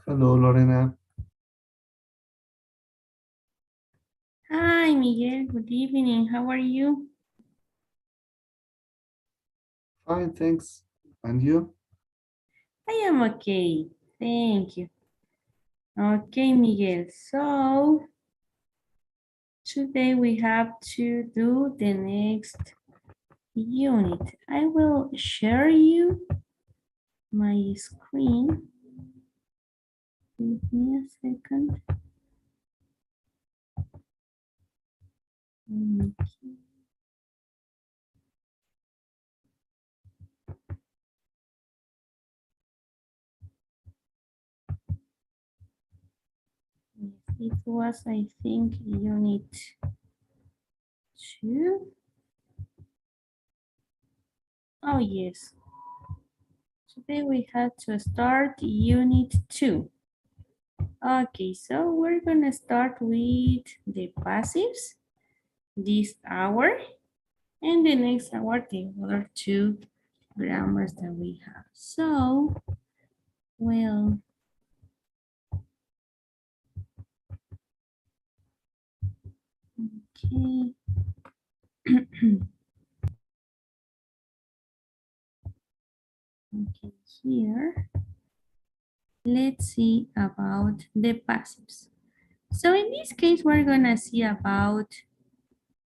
Hello, Lorena. Hi, Miguel. Good evening. How are you? Fine, thanks. And you? I am okay. Thank you. Okay, Miguel. So today we have to do the next unit. I will share you my screen. Give me a second. Okay. It was, I think, unit 2. Oh, yes. Today we had to start unit 2. Okay, so we're gonna start with the passives this hour, and the next hour the other two grammars that we have. So, well, okay. Okay, here, let's see about the passives. So in this case, we're gonna see about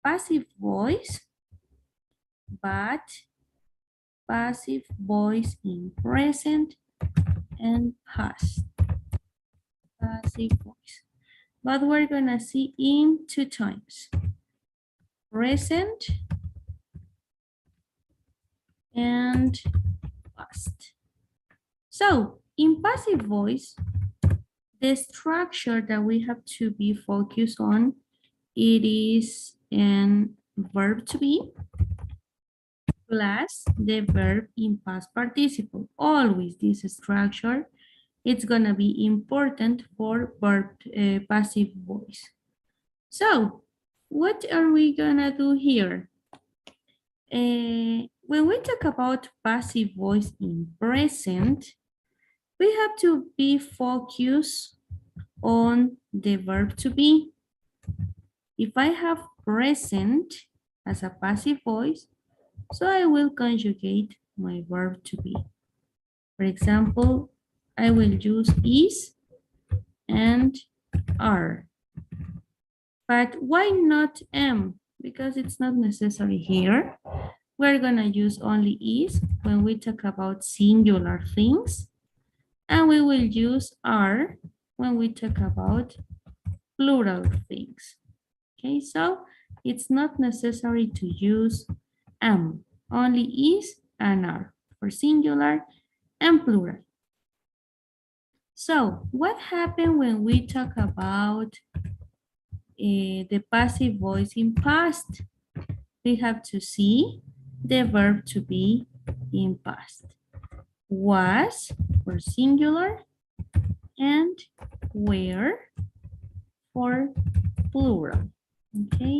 passive voice, but passive voice in present and past. Passive voice. But we're gonna see in 2 times. Present and past. So in passive voice, the structure that we have to be focused on, it is an verb to be plus the verb in past participle. Always this structure, it's gonna be important for verb passive voice. So what are we gonna do here? When we talk about passive voice in present, we have to be focused on the verb to be. If I have present as a passive voice, so I will conjugate my verb to be. For example, I will use is and are. But why not am? Because it's not necessary here. We're gonna use only is when we talk about singular things. And we will use are when we talk about plural things. Okay, so it's not necessary to use am, only is and are for singular and plural. So what happened when we talk about the passive voice in past? We have to see the verb to be in past. Was for singular and were for plural. Okay,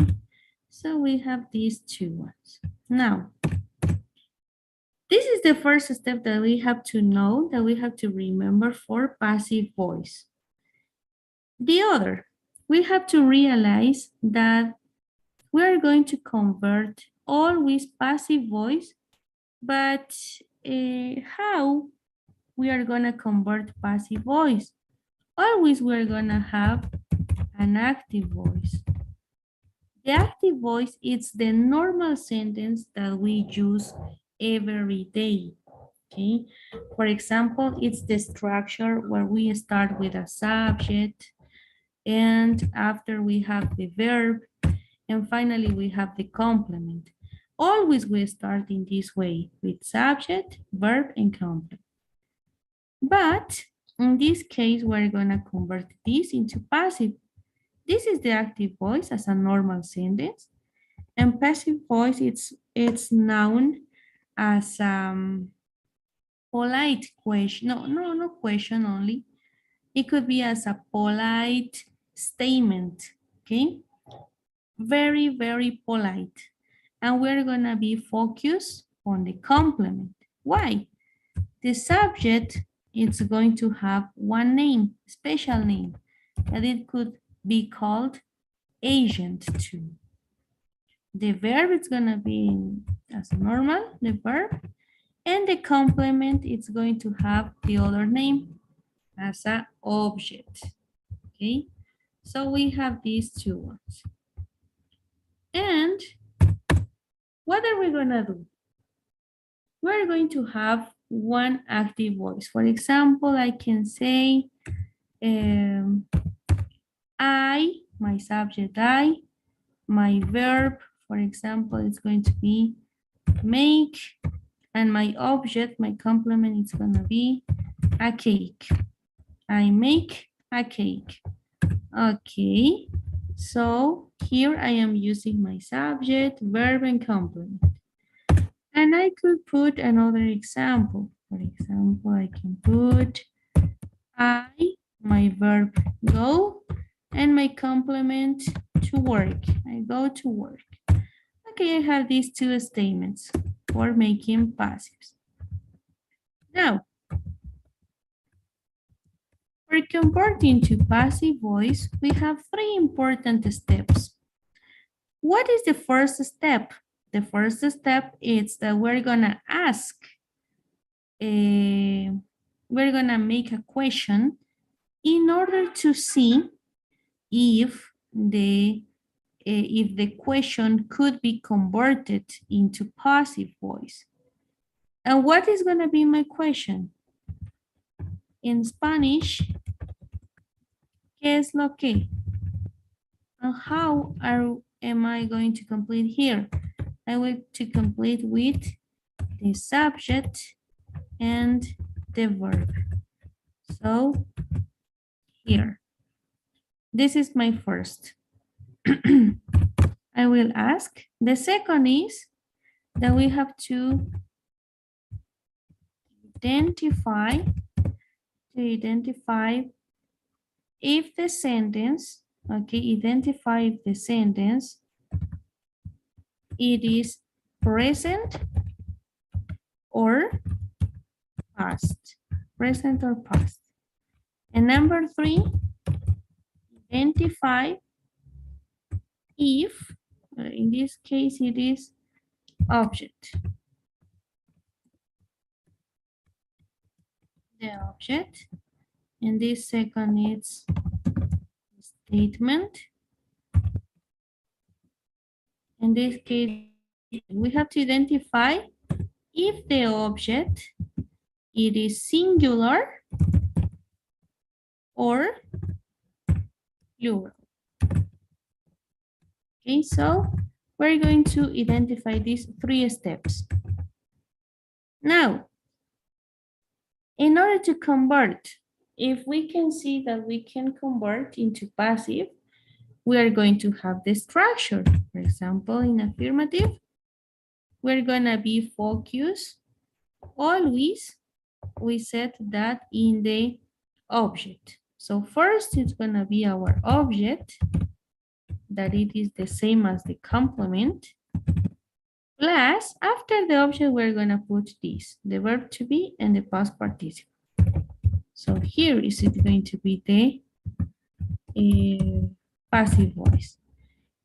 so we have these two ones. Now, this is the first step that we have to know, that we have to remember for passive voice. The other, we have to realize that we are going to convert always passive voice, but how we are going to convert passive voice? Always we're going to have an active voice. The active voice is the normal sentence that we use every day. Okay, for example, it's the structure where we start with a subject, and after we have the verb, and finally we have the complement. Always we start in this way with subject, verb, and complement. But in this case, we're gonna convert this into passive. This is the active voice as a normal sentence, and passive voice, it's known as polite question. No, not question only. It could be as a polite statement, okay? Very, very polite. And we're gonna be focused on the complement. Why? The subject it's going to have one name, special name, and it could be called agent too. The verb is gonna be as normal, the verb, and the complement is going to have the other name as an object, okay? So we have these two ones. And what are we gonna do? We're going to have one active voice. For example, I can say, I, my subject I, my verb, for example, is going to be make, and my object, my complement is gonna be a cake. I make a cake. Okay, so here I am using my subject, verb, and complement. And I could put another example. For example, I can put I, my verb go, and my complement to work. I go to work. Okay, I have these two statements for making passives. Now, for converting to passive voice, we have three important steps. What is the first step? The first step is that we're gonna ask, we're gonna make a question in order to see if the question could be converted into passive voice. And what is gonna be my question? In Spanish, ¿qué es lo que? And how am I going to complete here? I will to complete with the subject and the verb. So here, this is my first. I will ask. The second is that we have to identify if the sentence, okay, identify if the sentence, it is present or past, present or past. And number three, identify if, in this case, it is object. The object, and this second is statement. In this case, we have to identify if the object, it is singular or plural. Okay, so we're going to identify these three steps. Now, in order to convert, if we can see that we can convert into passive, we are going to have the structure. For example, in affirmative, we're gonna be focused. Always, we set that in the object. So first, it's gonna be our object, that it is the same as the complement. Plus, after the object, we're gonna put this, the verb to be and the past participle. So here is it going to be the passive voice.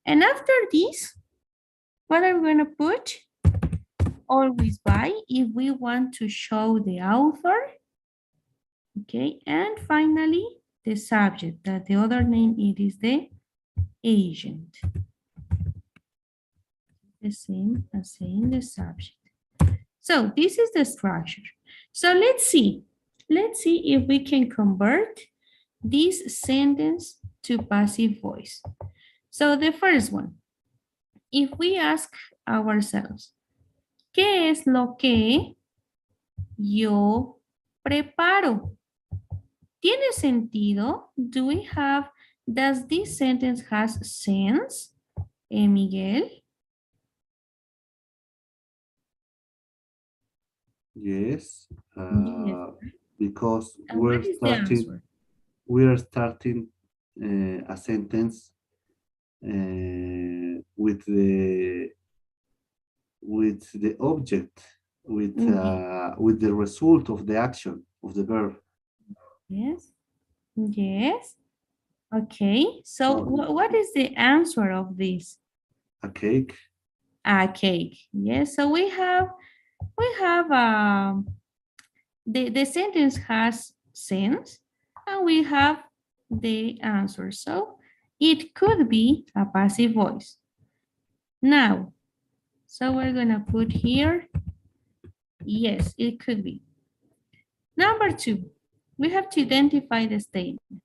And after this, what are we gonna put? Always by, if we want to show the author. Okay, and finally, the subject, that the other name, it is the agent. The same as saying the subject. So this is the structure. So let's see if we can convert this sentence to passive voice. So the first one, if we ask ourselves, ¿qué es lo que yo preparo? ¿Tiene sentido? Does this sentence has sense, Miguel? Yes, Yes. because And what is the answer? we are starting a sentence with the object, with the result of the action of the verb. Yes. Yes. Okay. So No, what is the answer of this? a cake. A cake. Yes. So we have the sentence has sense and we have the answer. So it could be a passive voice. Now, so we're gonna put here, yes, it could be. Number two, we have to identify the statement.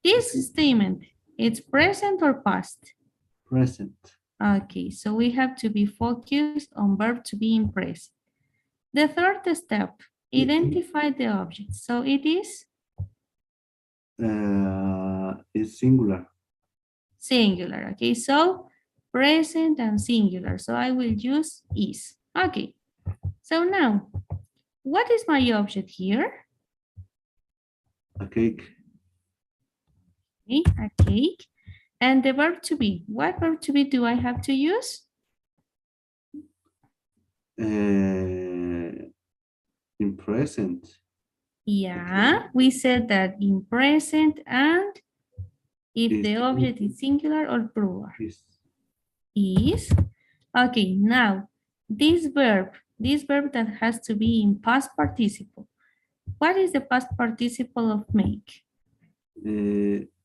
This statement, it's present or past? Present. Okay, so we have to be focused on verb to be in present. The third step, identify the object. So it is Is singular. singular. Okay, so present and singular. So I will use is. Okay, so now, what is my object here? A cake. Okay, a cake. And the verb to be. What verb to be do I have to use? In present. Yeah, we said that in present and if the object is singular or plural. Is. Okay, now this verb that has to be in past participle. What is the past participle of make?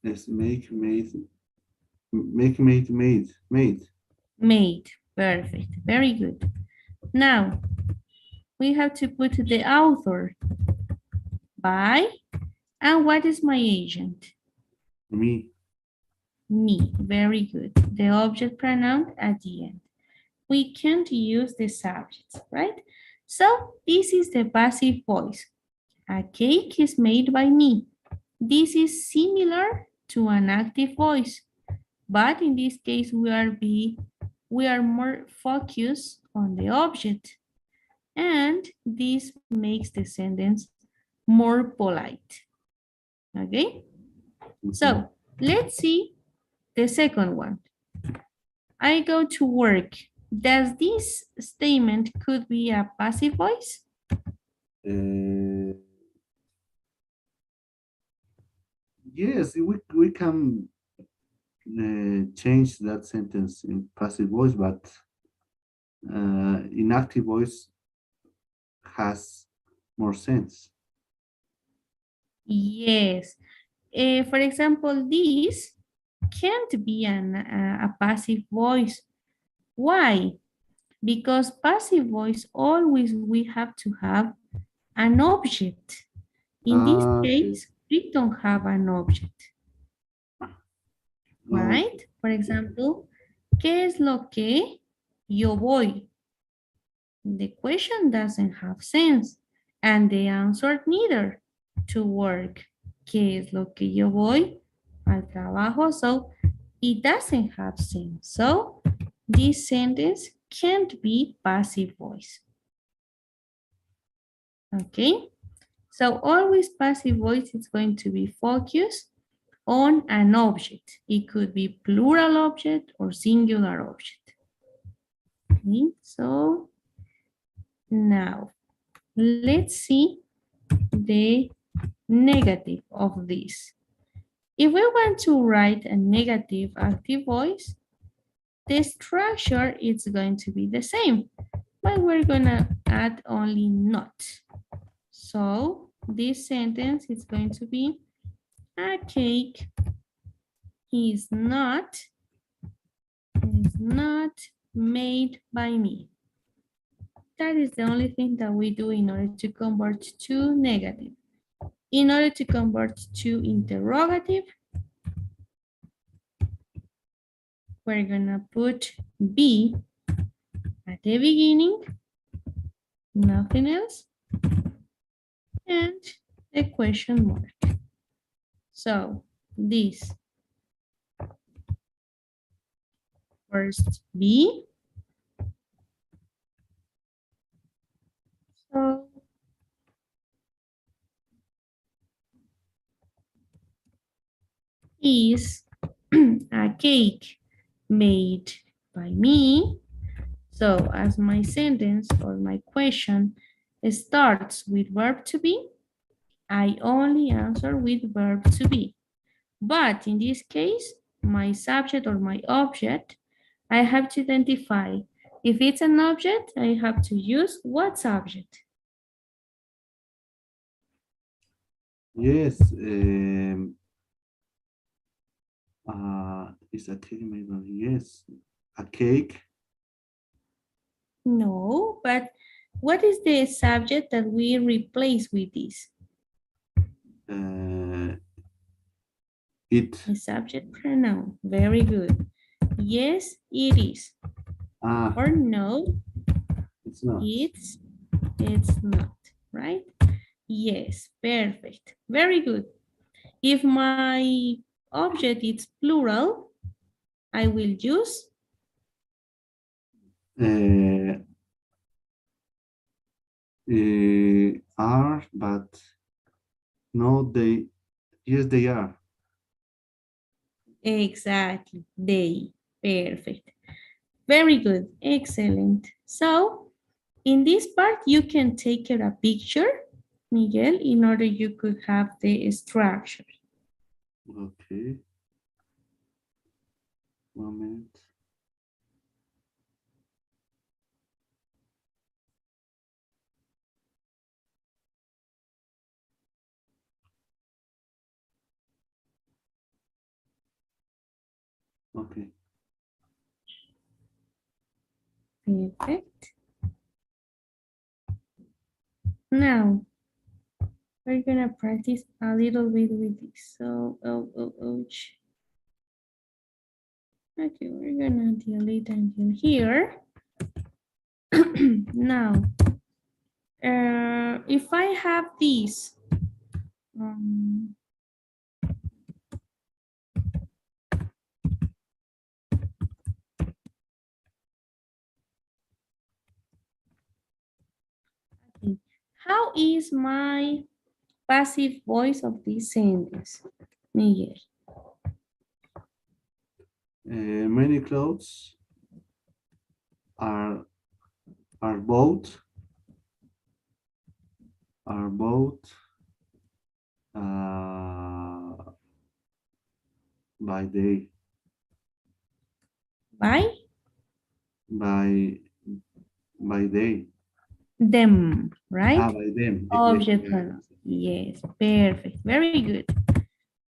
Is make, made, made. Made. Perfect. Very good. Now we have to put the author by, and what is my agent? Me. Me. Very good. The object pronoun at the end. We can't use the subjects, right? So this is the passive voice. A cake is made by me. This is similar to an active voice, but in this case we are more focused on the object, and this makes the sentence more polite. Okay? So let's see the second one. I go to work. Does this statement could be a passive voice? Yes, we can change that sentence in passive voice, but in active voice has more sense. Yes. For example, this can't be a passive voice. Why? Because passive voice always we have to have an object. In this Okay. case, we don't have an object, Okay. right? For example, ¿qué es lo que yo voy? The question doesn't have sense, and the answer neither. To work. ¿Qué es lo que yo voy? Al trabajo. So it doesn't have sense. So this sentence can't be passive voice. Okay? So always passive voice is going to be focused on an object. It could be plural object or singular object. Okay, so now let's see the negative of this. If we want to write a negative active voice, the structure is going to be the same, but we're gonna add only not. So this sentence is going to be a cake is not made by me. That is the only thing that we do in order to convert to negative. In order to convert to interrogative, we're gonna put be at the beginning, nothing else, and a question mark. So this first be. So is a cake made by me. So as my sentence or my question starts with verb to be, I only answer with verb to be. But in this case, my subject or my object, I have to identify. If it's an object, I have to use what subject? Yes. Is a cake made of, yes, a cake. No, but what is the subject that we replace with this? It. The subject pronoun. Very good. Yes, it is. Ah, Or no, it's not. it's not, right? Yes, perfect. Very good. If my object is plural, I will use Uh, are, but no, they, yes, they are. exactly they. Perfect. Very good. Excellent. So in this part, you can take a picture, Miguel, in order you could have the structure. Okay. 1 minute. Okay. Perfect. Now, we're gonna practice a little bit with this. So, ouch. Okay, we're gonna delete until here. Now, if I have this, um, okay. How is my passive voice of this sentence, Miguel? Many clothes are are bought are bought uh, by day By by by day. them, right? By them. Object Yeah. pronoun. Yes, perfect. Very good.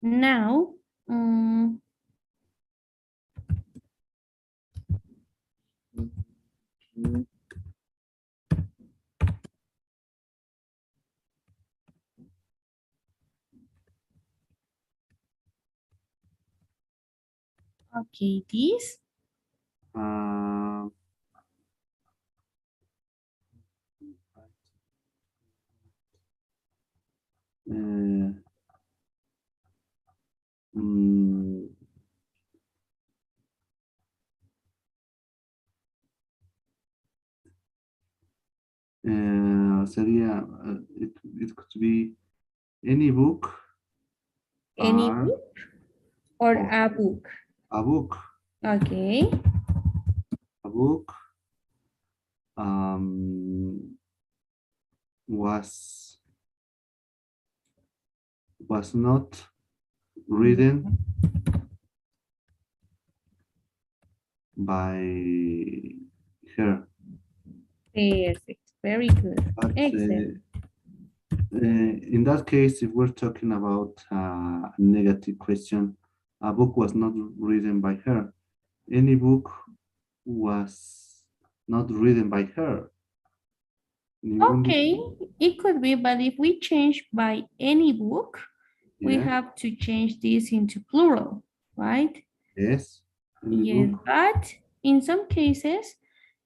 Now, um, okay, this. Uh, uh, mm, sería, it could be any book Any or book or or a book? a book. Okay. A book um, was not written by her. Perfect. Very good. But Excellent. in that case, if we're talking about a negative question, a book was not written by her. Any book was not written by her. Ningún Okay, libro. it could be, but if we change by any book, we Yeah. have to change this into plural, right? Yes. Any Yes, book. but in some cases,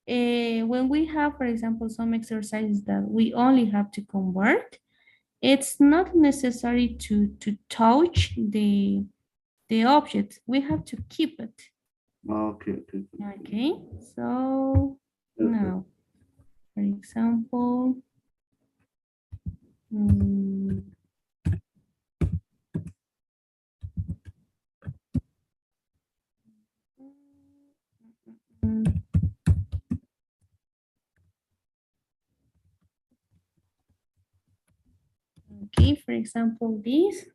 when we have, for example, some exercises that we only have to convert, it's not necessary to touch the object. We have to keep it. Okay. Okay. Okay, so Perfect. now, for example, mm, mm, Okay, for example, this.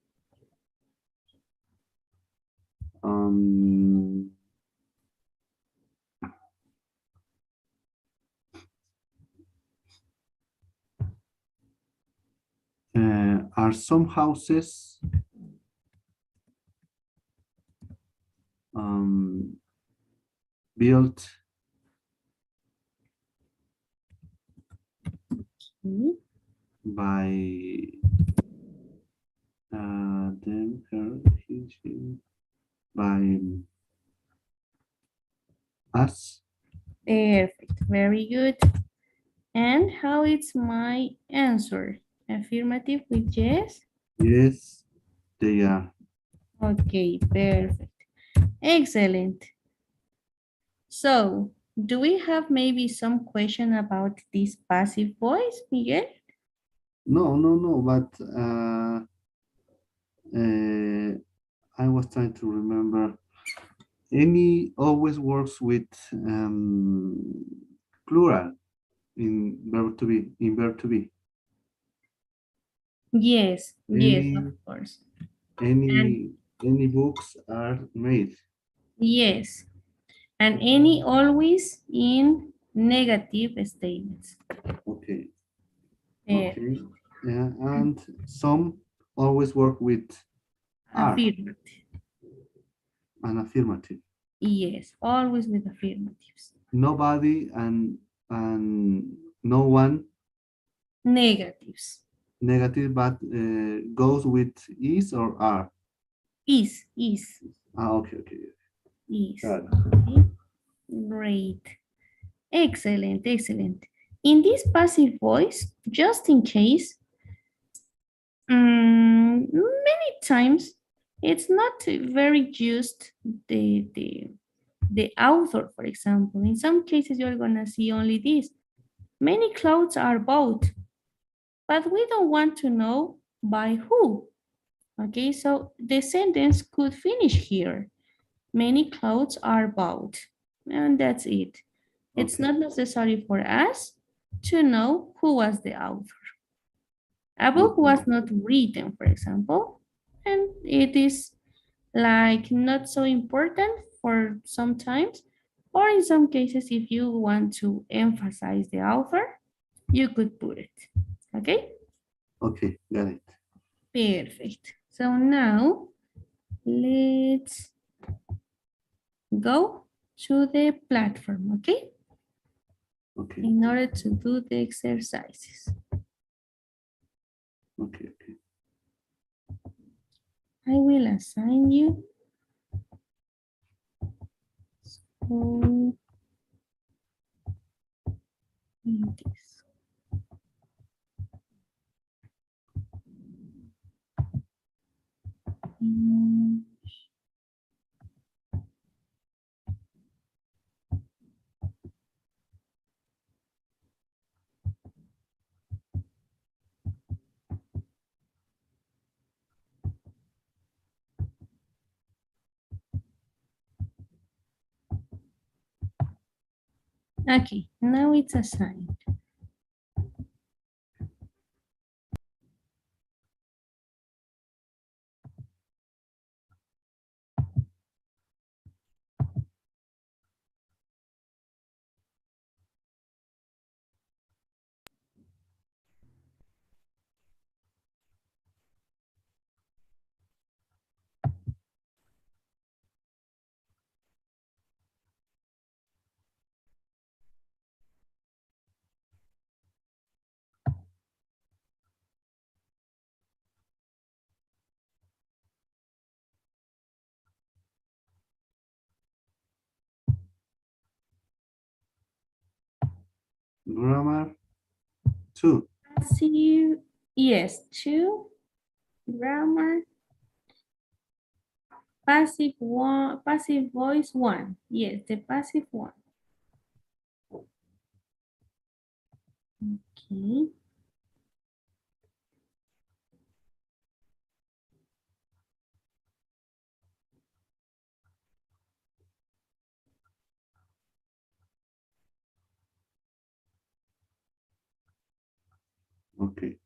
Um, are some houses built Okay. by them, her, he, she, by us? Perfect, very good. And how is my answer? Affirmative with yes? Yes, they are. Okay, perfect. Excellent. So, do we have maybe some question about this passive voice, Miguel? No, no, no, but I was trying to remember. Any always works with plural in verb to be, in verb to be. Yes, yes, of Any course. And any any books are made. yes, and any always in negative statements. Okay, Eh, okay. Yeah, and some always work with are, affirmative. an affirmative. Yes, always with affirmatives. Nobody and no one Negatives. negative, but goes with is or are. Is, Okay, okay. is. Got it. Okay, great. Excellent, excellent. In this passive voice, just in case, many times it's not very used the author, for example. In some cases, you're gonna see only this. Many clouds are bought, but we don't want to know by who. Okay, so the sentence could finish here. Many clothes are bought, and that's it. It's Okay, not necessary for us to know who was the author. A book okay, was not written, for example, and it is like not so important for sometimes, or in some cases, if you want to emphasize the author, you could put it. Okay, okay. Got it. perfect. So now let's go to the platform, okay? Okay, In order to do the exercises. okay, okay. I will assign you. So, this. Mm, okay, now it's assigned. Grammar two. Passive, yes, two, grammar, passive one, passive voice one. Yes, the passive one. Okay, Okay.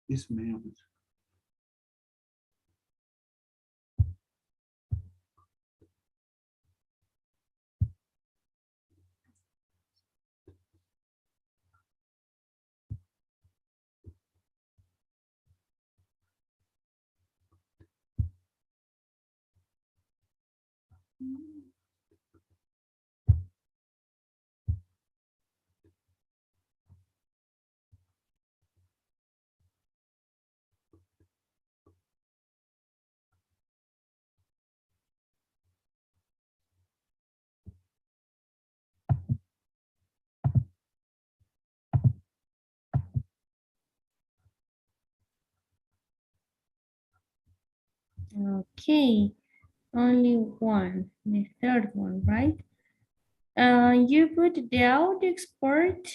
It's male. Okay, only one, the third one, right? You put the audio export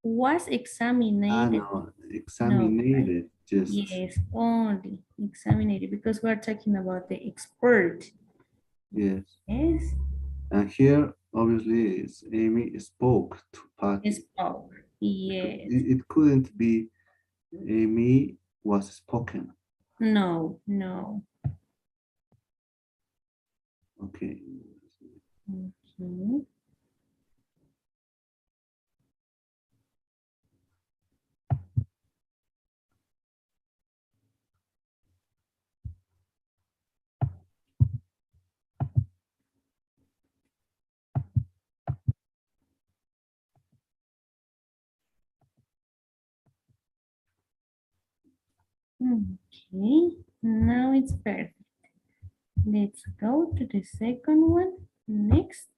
was Ah, examined. no, No, right? examinated, just, Yes, only examined because we're talking about the expert. yes. Yes, And here, obviously, it's Amy spoke to Patty. spoke. Because Yes. it couldn't be Amy was spoken. No, no. Okay. Okay. Okay, now it's perfect. Let's go to the second one. Next.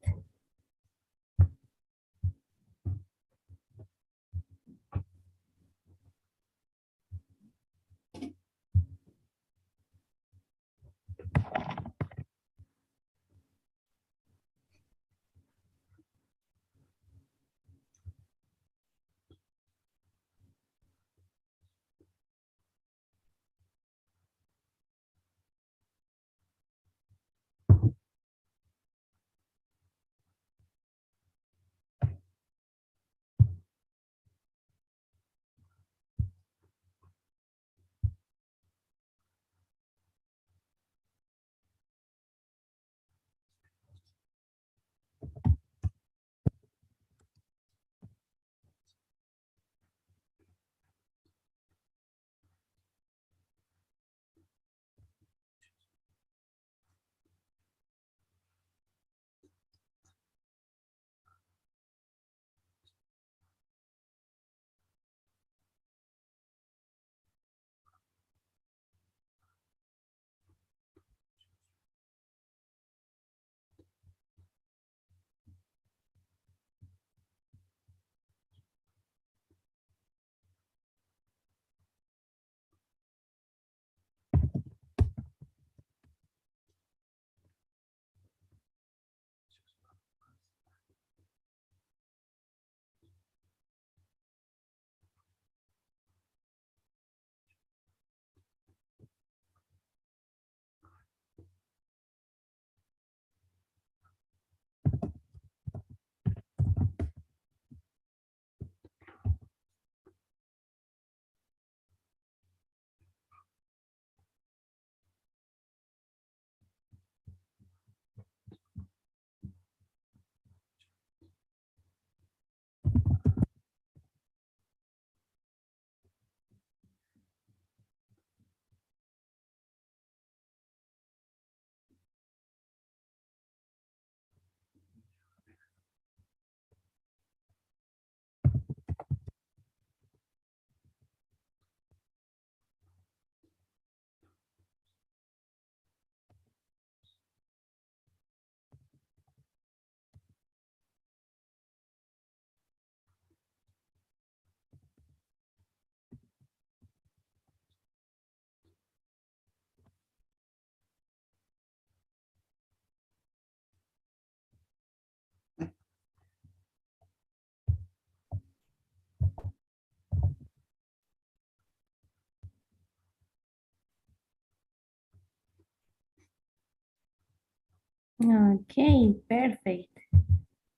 Okay, perfect.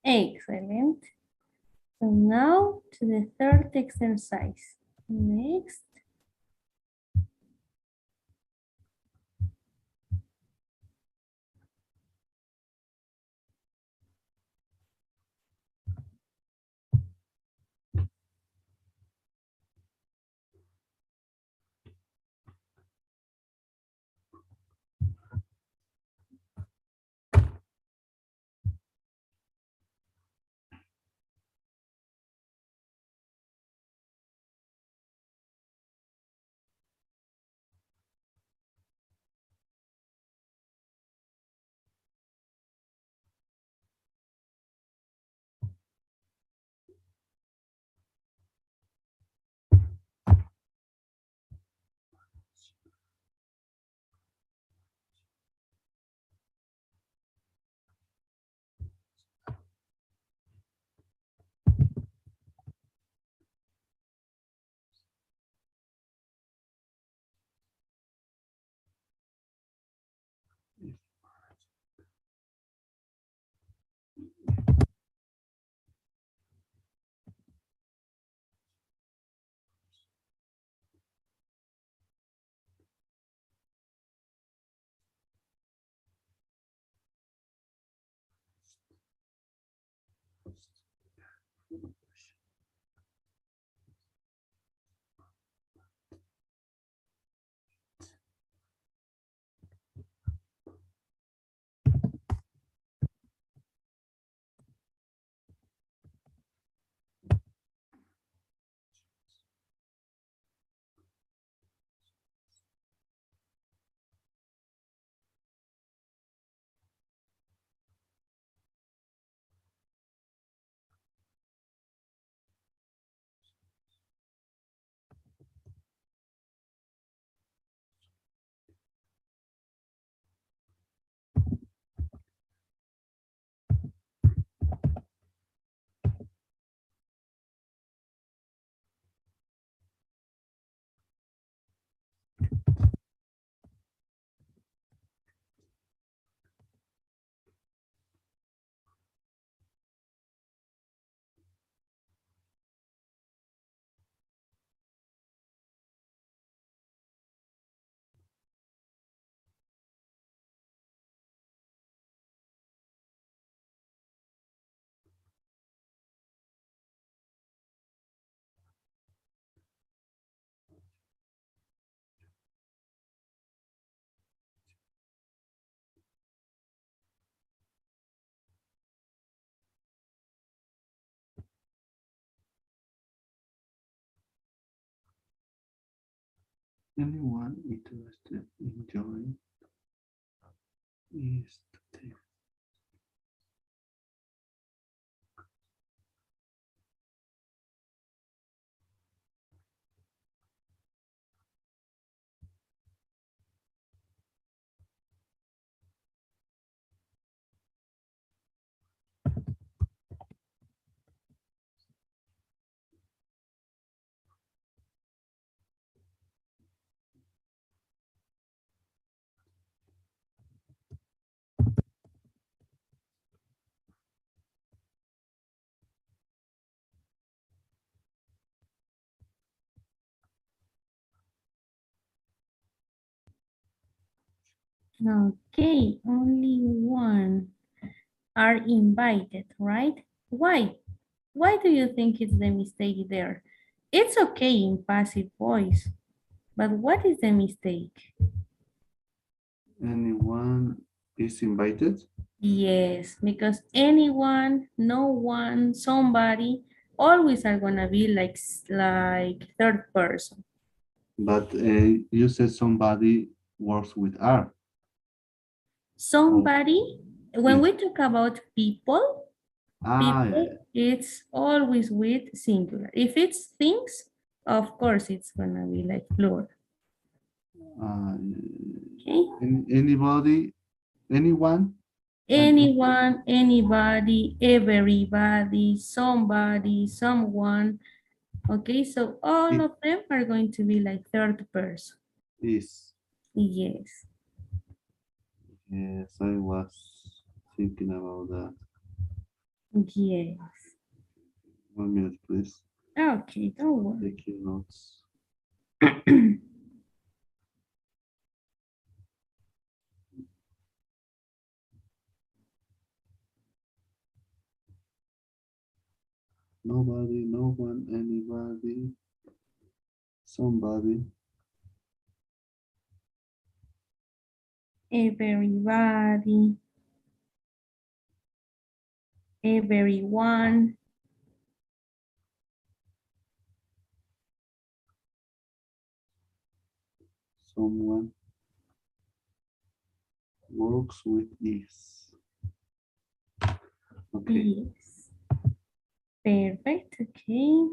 Excellent. So now to the third exercise. Next. Anyone interested in joining is to take. Okay, only one are invited, right? Why? Why do you think it's the mistake there? It's okay in passive voice, but what is the mistake? Anyone is invited, Yes, because anyone, no one, somebody, always are gonna be like third person. but you said somebody works with R. Oh, Somebody, when is we talk about people, yeah, people, it's always with singular. If it's things, of course, it's gonna be like plural. uh, Okay. anybody, anyone, and Anyone, anybody, everybody, somebody, someone. Okay, so all it of them are going to be like third person. is. Yes. Yes, I was thinking about that. Yes. 1 minute, please. Okay, don't worry. Taking notes. Nobody, no one, anybody, somebody, Everybody, everyone, someone works with ease. Okay. yes. Perfect, okay.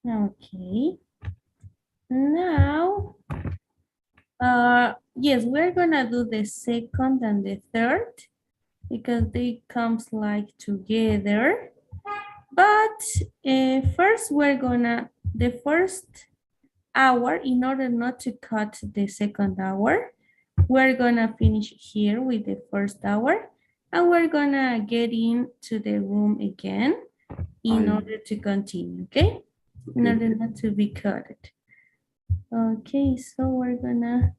Okay. Now, yes, we're gonna do the second and the third because they comes like together. But first we're gonna, the first hour, in order not to cut the second hour, we're gonna finish here with the first hour and we're gonna get into the room again in I order to continue, okay? In okay. order not to be cut. Okay, so we're gonna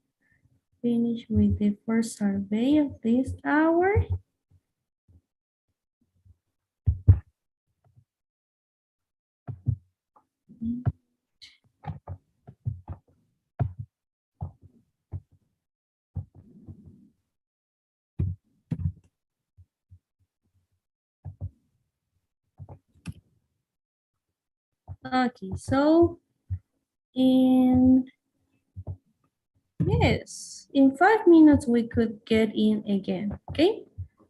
finish with the first survey of this hour. Okay, so in, yes, in 5 minutes we could get in again, okay?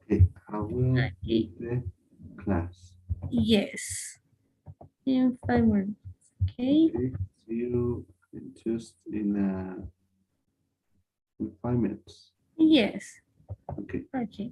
Okay. I will Okay, leave the class. yes, in 5 minutes, okay? Okay. See you in 5 minutes. Yes, Okay. okay.